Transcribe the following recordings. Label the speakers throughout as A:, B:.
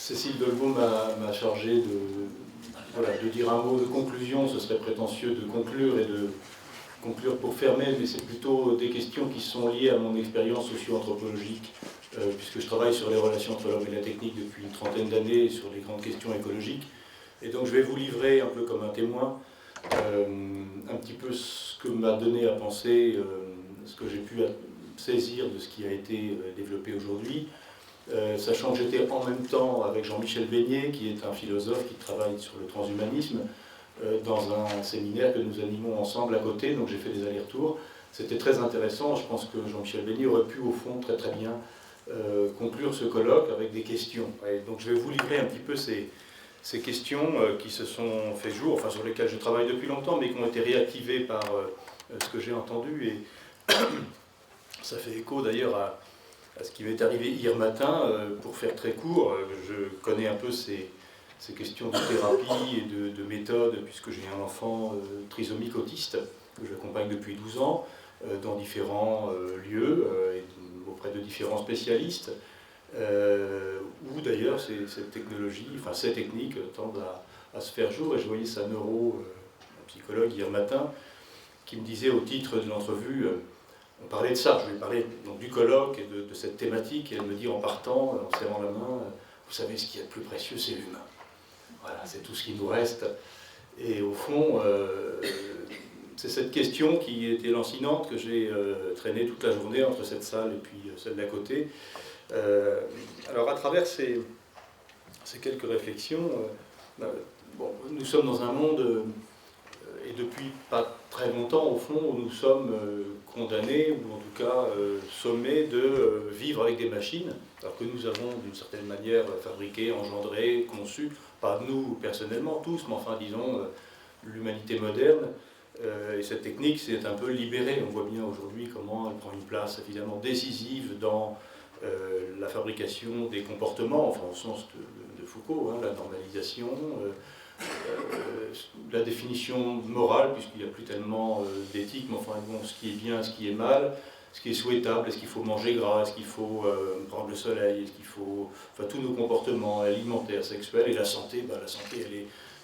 A: Cécile Delvaux m'a chargé de dire un mot de conclusion. Ce serait prétentieux de conclure et de conclure pour fermer, mais c'est plutôt des questions qui sont liées à mon expérience socio-anthropologique, puisque je travaille sur les relations entre l'homme et la technique depuis une trentaine d'années et sur les grandes questions écologiques. Et donc je vais vous livrer, un peu comme un témoin, un petit peu ce que m'a donné à penser, ce que j'ai pu saisir de ce qui a été développé aujourd'hui, sachant que j'étais en même temps avec Jean-Michel Beignet, qui est un philosophe qui travaille sur le transhumanisme, dans un séminaire que nous animons ensemble à côté, donc j'ai fait des allers-retours. C'était très intéressant, je pense que Jean-Michel Beignet aurait pu au fond très très bien conclure ce colloque avec des questions. Et donc je vais vous livrer un petit peu ces questions qui se sont fait jour, enfin sur lesquelles je travaille depuis longtemps, mais qui ont été réactivées par ce que j'ai entendu. Et ça fait écho d'ailleurs à ce qui m'est arrivé hier matin. Pour faire très court, je connais un peu ces questions de thérapie et de méthode, puisque j'ai un enfant trisomique autiste que j'accompagne depuis 12 ans, dans différents lieux, et auprès de différents spécialistes, où d'ailleurs cette technologie, enfin ces techniques tendent à se faire jour. Et je voyais sa psychologue hier matin, qui me disait au titre de l'entrevue, on parlait de ça, je lui parlais donc du colloque et de cette thématique, et elle me dit en partant, en serrant la main, vous savez, ce qu'il y a de plus précieux, c'est l'humain. Voilà, c'est tout ce qui nous reste. Et au fond, c'est cette question qui était lancinante que j'ai traînée toute la journée entre cette salle et puis celle d'à côté. Alors à travers ces quelques réflexions, bon, nous sommes dans un monde, et depuis pas très longtemps au fond, où nous sommes condamnés, ou en tout cas sommés de vivre avec des machines, alors que nous avons d'une certaine manière fabriqué, engendré, conçu, pas nous personnellement tous, mais enfin disons l'humanité moderne. Et cette technique s'est un peu libérée. On voit bien aujourd'hui comment elle prend une place évidemment décisive dans la fabrication des comportements, enfin au sens de Foucault, hein, la normalisation, la définition morale, puisqu'il n'y a plus tellement d'éthique, mais enfin bon, ce qui est bien, ce qui est mal, ce qui est souhaitable, est-ce qu'il faut manger gras, est-ce qu'il faut prendre le soleil, est-ce qu'il faut... Enfin, tous nos comportements alimentaires, sexuels, et la santé,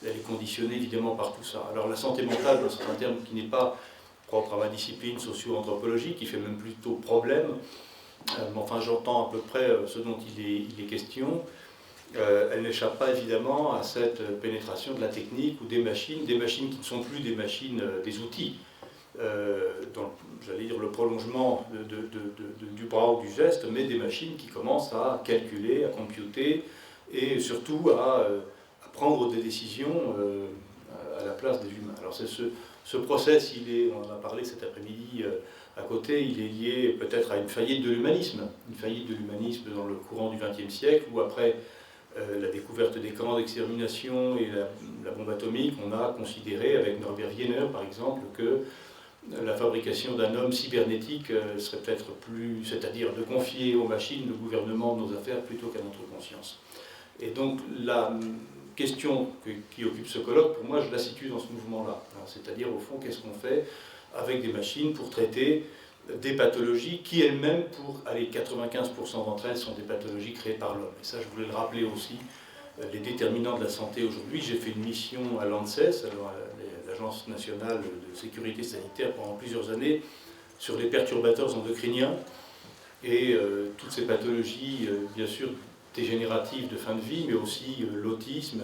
A: elle est conditionnée évidemment par tout ça. Alors la santé mentale, c'est un terme qui n'est pas propre à ma discipline socio-anthropologique, qui fait même plutôt problème, mais enfin j'entends à peu près ce dont il est question. Elle n'échappe pas évidemment à cette pénétration de la technique ou des machines qui ne sont plus des machines, des outils, j'allais dire le prolongement du bras ou du geste, mais des machines qui commencent à calculer, à computer et surtout à prendre des décisions à la place des humains. Alors c'est ce process, on en a parlé cet après-midi à côté, il est lié peut-être à une faillite de l'humanisme dans le courant du XXe siècle, où après la découverte des camps d'extermination et la bombe atomique, on a considéré, avec Norbert Wiener par exemple, que la fabrication d'un homme cybernétique serait peut-être plus, c'est-à-dire de confier aux machines le gouvernement de nos affaires plutôt qu'à notre conscience. Et donc la question qui occupe ce colloque, pour moi, je la situe dans ce mouvement-là. C'est-à-dire, au fond, qu'est-ce qu'on fait avec des machines pour traiter des pathologies qui elles-mêmes, pour aller 95% d'entre elles, sont des pathologies créées par l'homme. Et ça, je voulais le rappeler aussi, les déterminants de la santé aujourd'hui. J'ai fait une mission à l'ANSES, l'Agence nationale de sécurité sanitaire, pendant plusieurs années, sur les perturbateurs endocriniens et toutes ces pathologies, bien sûr, dégénératives de fin de vie, mais aussi l'autisme,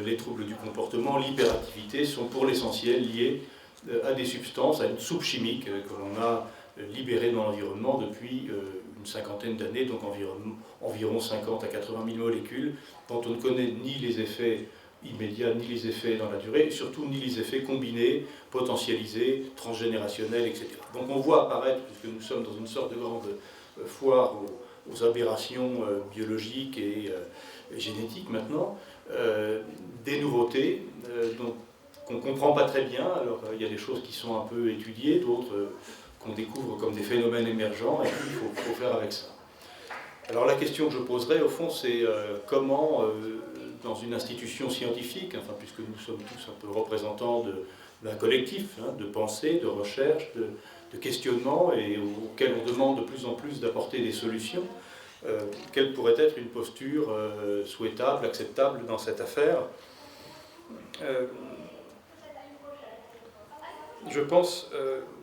A: les troubles du comportement, l'hyperactivité, sont pour l'essentiel liés à des substances, à une soupe chimique que l'on a libérée dans l'environnement depuis une cinquantaine d'années, donc environ 50 à 80 000 molécules, dont on ne connaît ni les effets immédiats, ni les effets dans la durée, et surtout ni les effets combinés, potentialisés, transgénérationnels, etc. Donc on voit apparaître, puisque nous sommes dans une sorte de grande foire aux aberrations biologiques et génétiques maintenant, des nouveautés qu'on ne comprend pas très bien. Alors il y a des choses qui sont un peu étudiées, d'autres qu'on découvre comme des phénomènes émergents, et puis il faut faire avec ça. Alors la question que je poserai au fond, c'est comment, dans une institution scientifique, enfin, puisque nous sommes tous un peu représentants d'un collectif, de pensée, de recherche, de questionnement, et auquel on demande de plus en plus d'apporter des solutions, quelle pourrait être une posture souhaitable, acceptable dans cette affaire. Je pense,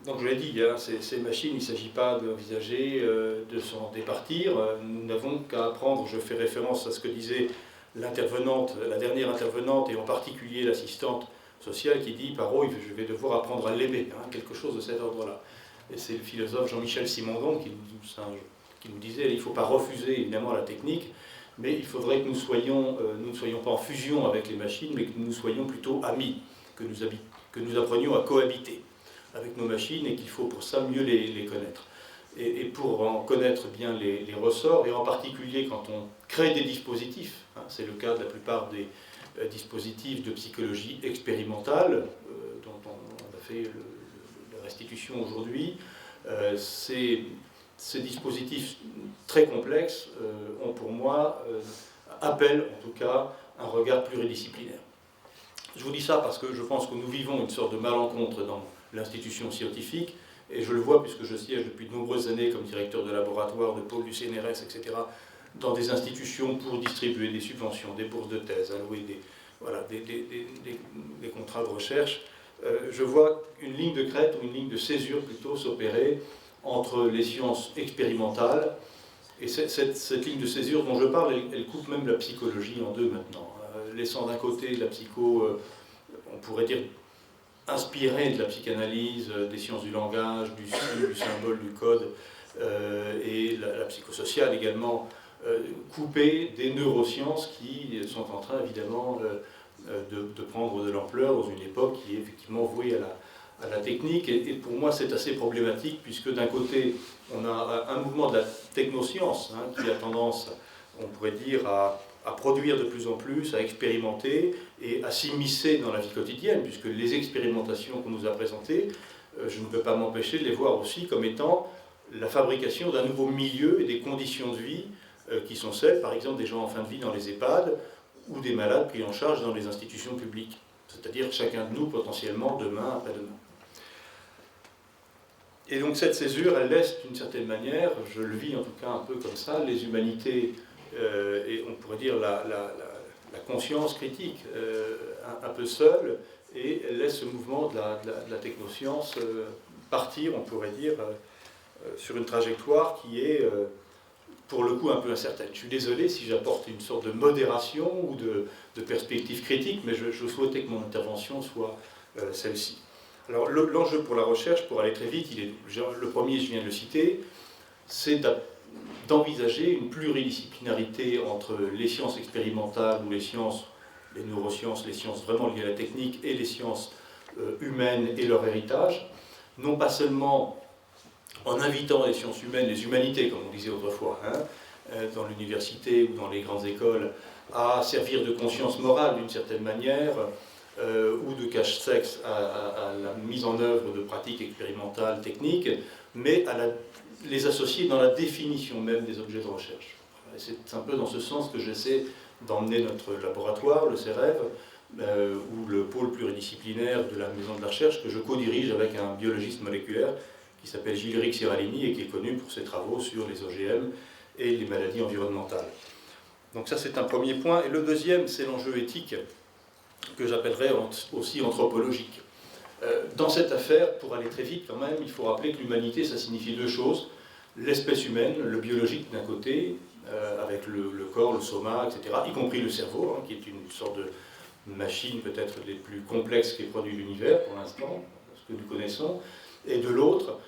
A: donc je l'ai dit, hein, ces machines, il ne s'agit pas d'envisager de s'en départir. Nous n'avons qu'à apprendre, je fais référence à ce que disait l'intervenante, la dernière intervenante, et en particulier l'assistante sociale qui dit, Parot, je vais devoir apprendre à l'aimer, hein, quelque chose de cet ordre-là. Et c'est le philosophe Jean-Michel Simondon qui nous disait, il ne faut pas refuser évidemment la technique, mais il faudrait que nous ne soyons pas en fusion avec les machines, mais que nous soyons plutôt amis, que nous apprenions à cohabiter avec nos machines, et qu'il faut pour ça mieux les connaître. Et pour en connaître bien les ressorts, et en particulier quand on crée des dispositifs, hein, c'est le cas de la plupart des dispositifs de psychologie expérimentale, dont on a fait la restitution aujourd'hui, ces dispositifs très complexes ont pour moi, appellent en tout cas un regard pluridisciplinaire. Je vous dis ça parce que je pense que nous vivons une sorte de malencontre dans l'institution scientifique, et je le vois puisque je siège depuis de nombreuses années comme directeur de laboratoire, de pôle du CNRS, etc., dans des institutions pour distribuer des subventions, des bourses de thèse, allouer des contrats de recherche. Je vois une ligne de crête, ou une ligne de césure plutôt, s'opérer entre les sciences expérimentales, et cette ligne de césure dont je parle, elle coupe même la psychologie en deux maintenant. Laissant d'un côté la psycho, on pourrait dire, inspirée de la psychanalyse, des sciences du langage, du son, du symbole, du code, et la psychosociale également, coupée des neurosciences qui sont en train évidemment de prendre de l'ampleur dans une époque qui est effectivement vouée à la technique. Et pour moi c'est assez problématique, puisque d'un côté on a un mouvement de la technoscience, hein, qui a tendance, on pourrait dire, à produire de plus en plus, à expérimenter et à s'immiscer dans la vie quotidienne, puisque les expérimentations qu'on nous a présentées, je ne peux pas m'empêcher de les voir aussi comme étant la fabrication d'un nouveau milieu et des conditions de vie qui sont celles, par exemple, des gens en fin de vie dans les EHPAD ou des malades pris en charge dans les institutions publiques, c'est-à-dire chacun de nous potentiellement demain, après-demain. Et donc cette césure, elle laisse d'une certaine manière, je le vis en tout cas un peu comme ça, les humanités, et on pourrait dire la conscience critique, un peu seule, et elle laisse ce mouvement de la technoscience partir, on pourrait dire, sur une trajectoire qui est, pour le coup, un peu incertaine. Je suis désolé si j'apporte une sorte de modération ou de perspective critique, mais je souhaitais que mon intervention soit celle-ci. Alors l'enjeu pour la recherche, pour aller très vite, le premier, je viens de le citer, c'est d'envisager une pluridisciplinarité entre les sciences expérimentales ou les neurosciences, les sciences vraiment liées à la technique, et les sciences humaines et leur héritage, non pas seulement en invitant les sciences humaines, les humanités, comme on disait autrefois, hein, dans l'université ou dans les grandes écoles, à servir de conscience morale d'une certaine manière, ou de cache-sexe à la mise en œuvre de pratiques expérimentales, techniques, mais à les associer dans la définition même des objets de recherche. C'est un peu dans ce sens que j'essaie d'emmener notre laboratoire, le CEREV, ou le pôle pluridisciplinaire de la Maison de la Recherche, que je co-dirige avec un biologiste moléculaire qui s'appelle Gilles-Éric Siralini et qui est connu pour ses travaux sur les OGM et les maladies environnementales. Donc ça, c'est un premier point. Et le deuxième, c'est l'enjeu éthique, que j'appellerais aussi anthropologique. Dans cette affaire, pour aller très vite quand même, il faut rappeler que l'humanité, ça signifie deux choses. L'espèce humaine, le biologique d'un côté, avec le corps, le soma, etc., y compris le cerveau, hein, qui est une sorte de machine peut-être les plus complexes qu'ait produit l'univers pour l'instant, ce que nous connaissons, et de l'autre,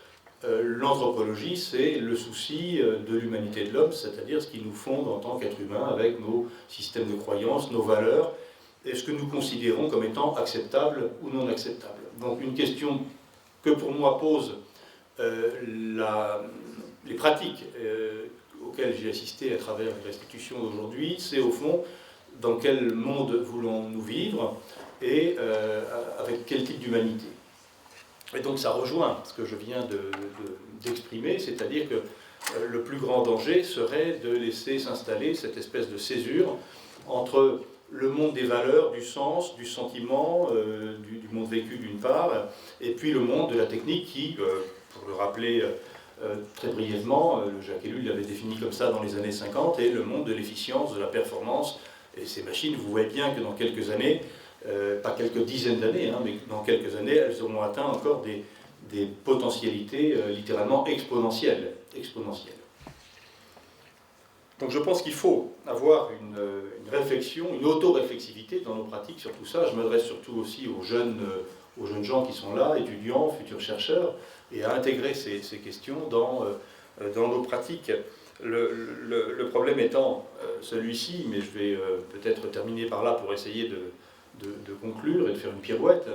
A: l'anthropologie, c'est le souci de l'humanité de l'homme, c'est-à-dire ce qui nous fonde en tant qu'être humain avec nos systèmes de croyances, nos valeurs, et ce que nous considérons comme étant acceptable ou non acceptable. Donc une question que pour moi pose les pratiques auxquelles j'ai assisté à travers les restitutions d'aujourd'hui, c'est au fond dans quel monde voulons-nous vivre et avec quel type d'humanité. Et donc ça rejoint ce que je viens d'exprimer, c'est-à-dire que le plus grand danger serait de laisser s'installer cette espèce de césure entre le monde des valeurs, du sens, du sentiment, du monde vécu d'une part, et puis le monde de la technique qui, pour le rappeler Très brièvement, Jacques Ellul l'avait défini comme ça dans les années 50, et le monde de l'efficience, de la performance. Et ces machines, vous voyez bien que dans quelques années, pas quelques dizaines d'années, hein, mais dans quelques années, elles auront atteint encore des potentialités littéralement exponentielles. Donc je pense qu'il faut avoir une réflexion, une auto-réflexivité dans nos pratiques sur tout ça. Je m'adresse surtout aussi aux jeunes gens qui sont là, étudiants, futurs chercheurs, et à intégrer ces questions dans nos pratiques. Le problème étant celui-ci, mais je vais peut-être terminer par là pour essayer de conclure et de faire une pirouette.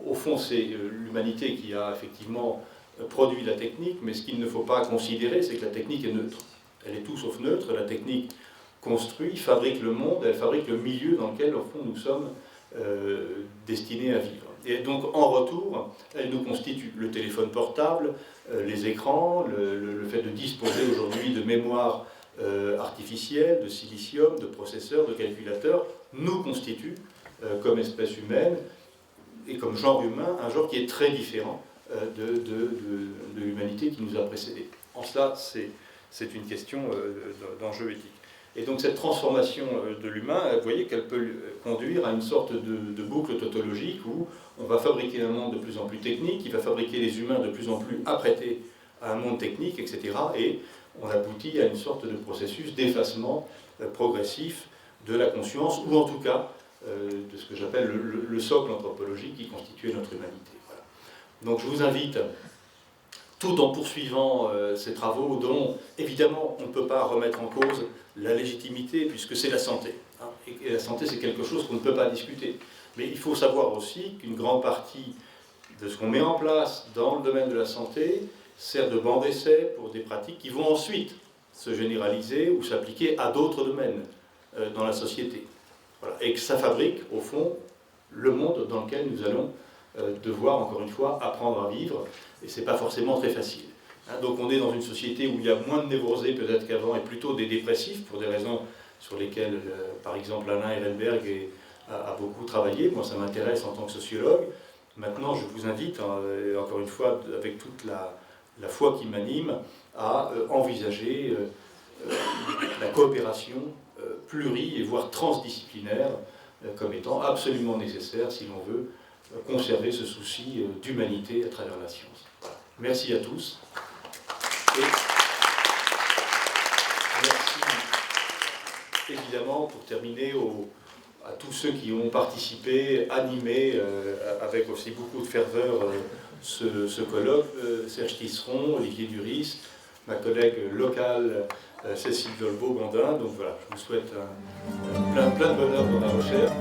A: Au fond, c'est l'humanité qui a effectivement produit la technique, mais ce qu'il ne faut pas considérer, c'est que la technique est neutre. Elle est tout sauf neutre. La technique construit, fabrique le monde, elle fabrique le milieu dans lequel, au fond, nous sommes destinés à vivre. Et donc, en retour, elle nous constitue le téléphone portable, les écrans, le fait de disposer aujourd'hui de mémoire artificielle, de silicium, de processeurs, de calculateurs, nous constitue comme espèce humaine et comme genre humain, un genre qui est très différent de l'humanité qui nous a précédés. En cela, c'est une question d'enjeu éthique. Et donc cette transformation de l'humain, vous voyez qu'elle peut conduire à une sorte de boucle tautologique où on va fabriquer un monde de plus en plus technique, qui va fabriquer les humains de plus en plus apprêtés à un monde technique, etc. Et on aboutit à une sorte de processus d'effacement progressif de la conscience, ou en tout cas de ce que j'appelle le socle anthropologique qui constituait notre humanité. Voilà. Donc je vous invite, tout en poursuivant ces travaux dont, évidemment, on ne peut pas remettre en cause la légitimité, puisque c'est la santé. Hein, et la santé, c'est quelque chose qu'on ne peut pas discuter. Mais il faut savoir aussi qu'une grande partie de ce qu'on met en place dans le domaine de la santé sert de banc d'essai pour des pratiques qui vont ensuite se généraliser ou s'appliquer à d'autres domaines dans la société. Voilà. Et que ça fabrique, au fond, le monde dans lequel nous allons devoir, encore une fois, apprendre à vivre. Et ce n'est pas forcément très facile. Hein, donc on est dans une société où il y a moins de névrosés peut-être qu'avant, et plutôt des dépressifs, pour des raisons sur lesquelles, par exemple, Alain Ehrenberg a beaucoup travaillé. Moi, ça m'intéresse en tant que sociologue. Maintenant, je vous invite, encore une fois, avec toute la foi qui m'anime, à envisager la coopération pluri- et voire transdisciplinaire comme étant absolument nécessaire si l'on veut conserver ce souci d'humanité à travers la science. Voilà. Merci à tous. Et merci évidemment, pour terminer, à tous ceux qui ont participé, animé avec aussi beaucoup de ferveur ce colloque, Serge Tisseron, Olivier Duris, ma collègue locale Cécile Dolbeau-Gandin. Donc voilà, je vous souhaite plein de bonheur dans la recherche.